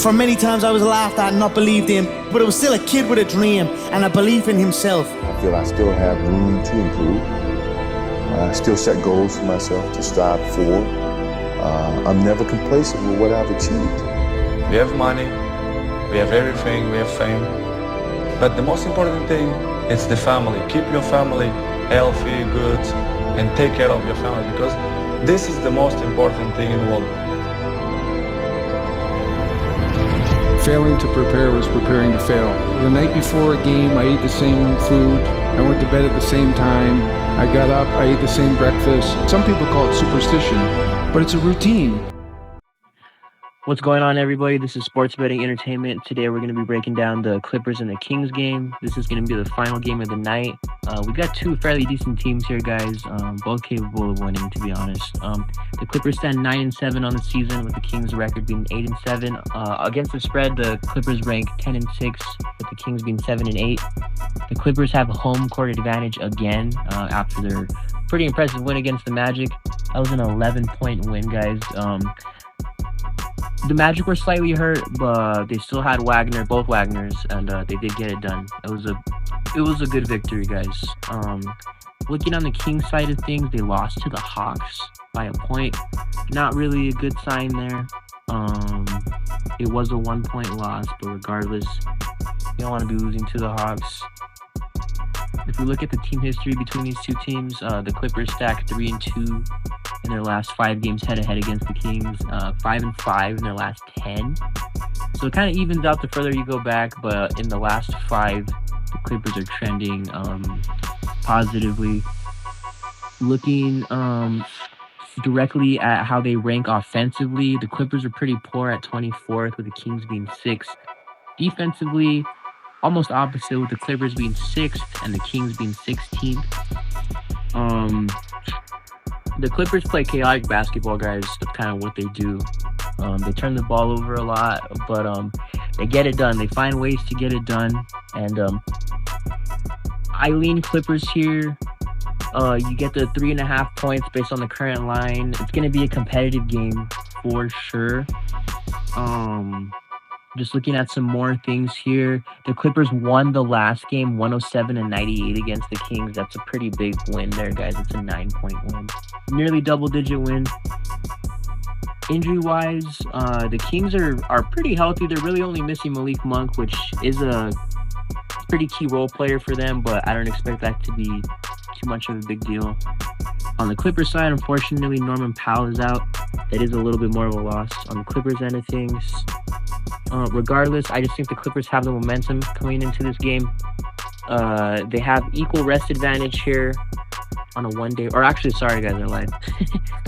For many times I was laughed at and not believed in, but I was still a kid with a dream and a belief in himself. I feel I still have room to improve. I still set goals for myself to strive for. I'm never complacent with what I've achieved. We have money, we have everything, we have fame. But the most important thing is the family. Keep your family healthy, good, and take care of your family, because this is the most important thing in the world. Failing to prepare was preparing to fail. The night before a game, I ate the same food. I went to bed at the same time. I got up, I ate the same breakfast. Some people call it superstition, but it's a routine. What's going on, everybody? This is Sports Betting Entertainment. Today we're going to be breaking down the Clippers and the Kings game. This is going to be the final game of the night. We got two fairly decent teams here, guys, both capable of winning, to be honest. The Clippers stand 9-7 on the season, with the Kings' record being 8-7. Against the spread, the Clippers rank 10-6, with the Kings being 7-8. The Clippers have a home court advantage again after their pretty impressive win against the Magic. That was an 11-point win, guys. The Magic were slightly hurt, but they still had Wagner, both Wagners, and they did get it done. It was a good victory, guys. Looking on the Kings side of things, they lost to the Hawks by a point. Not really a good sign there. It was a 1-point loss, but regardless, you don't want to be losing to the Hawks. If we look at the team history between these two teams, the Clippers stacked 3-2 in their last 5 games head-to-head against the Kings, 5-5 in their last 10. So it kind of evens out the further you go back, but in the last 5, the Clippers are trending positively. Looking directly at how they rank offensively, the Clippers are pretty poor at 24th, with the Kings being 6th. Defensively, almost opposite, with the Clippers being 6th and the Kings being 16th. The Clippers play chaotic basketball, guys. That's kind of what they do. They turn the ball over a lot, but they get it done. They find ways to get it done. And I lean Clippers here. You get the 3.5 points based on the current line. It's going to be a competitive game for sure. Just looking at some more things here. The Clippers won the last game 107-98 against the Kings. That's a pretty big win there, guys. It's a 9-point win. Nearly double-digit win. Injury-wise, the Kings are pretty healthy. They're really only missing Malik Monk, which is a pretty key role player for them, but I don't expect that to be too much of a big deal. On the Clippers side, unfortunately, Norman Powell is out. That is a little bit more of a loss on the Clippers end of things. Regardless, I just think the Clippers have the momentum coming into this game. They have equal rest advantage here on a 1-day, or actually, sorry guys, I lied.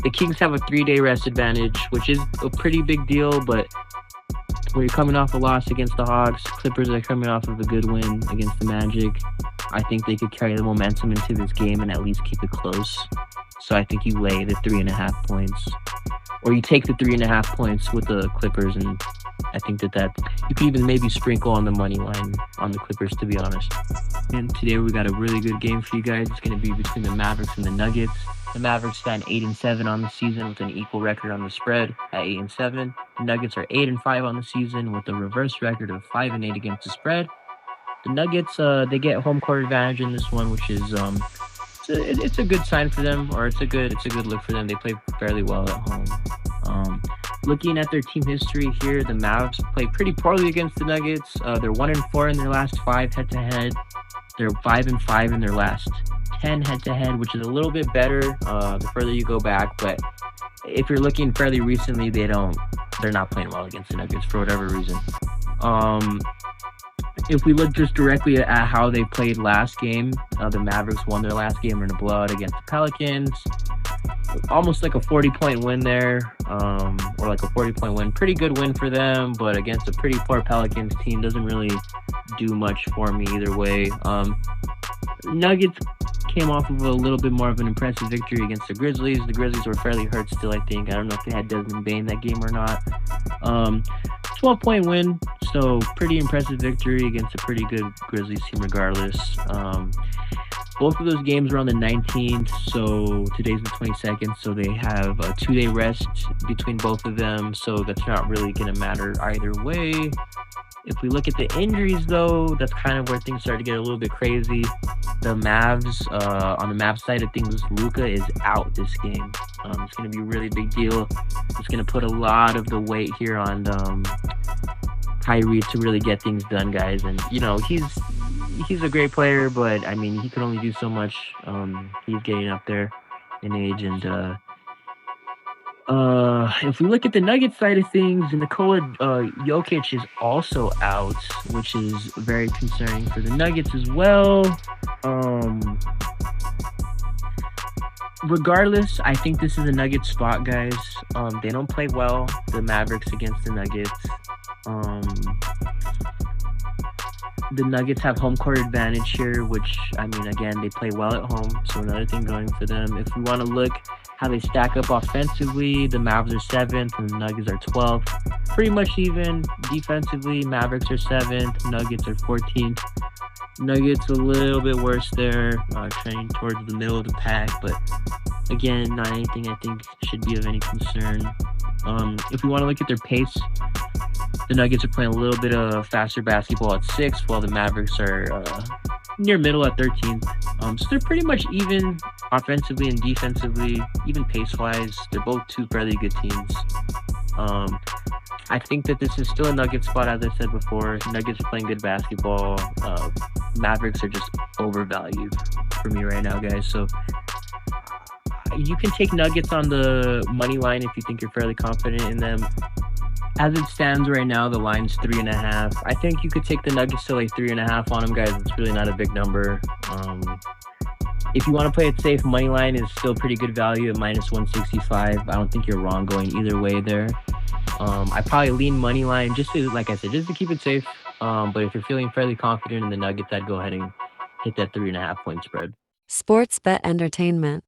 The Kings have a 3-day rest advantage, which is a pretty big deal, but when you're coming off a loss against the Hawks, Clippers are coming off of a good win against the Magic. I think they could carry the momentum into this game and at least keep it close. So I think you lay the 3.5 points, or you take the 3.5 points with the Clippers, and I think that you can even maybe sprinkle on the money line on the Clippers, to be honest. And today we got a really good game for you guys. It's going to be between the Mavericks and the Nuggets. The Mavericks stand 8-7 on the season with an equal record on the spread at 8-7. The Nuggets are 8-5 on the season with a reverse record of 5-8 against the spread. The Nuggets, they get home court advantage in this one, which is it's a good sign for them, or it's a good look for them. They play fairly well at home. Looking at their team history here, the Mavs play pretty poorly against the Nuggets. They're 1-4 in their last 5 head-to-head. They're 5-5 in their last 10 head-to-head, which is a little bit better the further you go back. But if you're looking fairly recently, they're not playing well against the Nuggets for whatever reason. If we look just directly at how they played last game, the Mavericks won their last game in a blowout against the Pelicans. Almost like a 40-point win there, or like a 40-point win. Pretty good win for them, but against a pretty poor Pelicans team, doesn't really do much for me either way. Nuggets came off of a little bit more of an impressive victory against the Grizzlies. The Grizzlies were fairly hurt still, I think. I don't know if they had Desmond Bane that game or not. 12-point win, so pretty impressive victory against a pretty good Grizzlies team regardless. Both of those games were on the 19th, so today's the 22nd, so they have a 2-day rest between both of them, so that's not really going to matter either way. If we look at the injuries, though, that's kind of where things start to get a little bit crazy. The Mavs, on the Mavs side of things, Luka is out this game. It's going to be a really big deal. It's going to put a lot of the weight here on Kyrie to really get things done, guys. And, you know, he's a great player, but, I mean, he could only do so much. He's getting up there in age, and if we look at the Nuggets side of things, Nikola Jokic is also out, which is very concerning for the Nuggets as well. Regardless, I think this is a Nuggets spot, guys. They don't play well, the Mavericks against the Nuggets. The Nuggets have home court advantage here, which, I mean, again, they play well at home, so another thing going for them. If we want to look how they stack up offensively, the Mavs are 7th and the Nuggets are 12th. Pretty much even defensively. Mavericks are 7th, Nuggets are 14th. Nuggets a little bit worse there, trending towards the middle of the pack, but again, not anything I think should be of any concern. If we want to look at their pace, the Nuggets are playing a little bit of faster basketball at 6th, while the Mavericks are near middle at 13th. So they're pretty much even offensively and defensively, even pace-wise. They're both two fairly good teams. I think that this is still a Nuggets spot, as I said before. Nuggets are playing good basketball. Mavericks are just overvalued for me right now, guys. So you can take Nuggets on the money line if you think you're fairly confident in them. As it stands right now, the line's 3.5. I think you could take the Nuggets to like 3.5 on them, guys. It's really not a big number. If you want to play it safe, money line is still pretty good value at -165. I don't think you're wrong going either way there. I probably lean money line just to, like I said, just to keep it safe. But if you're feeling fairly confident in the Nuggets, I'd go ahead and hit that 3.5 point spread. Sports Bet Entertainment.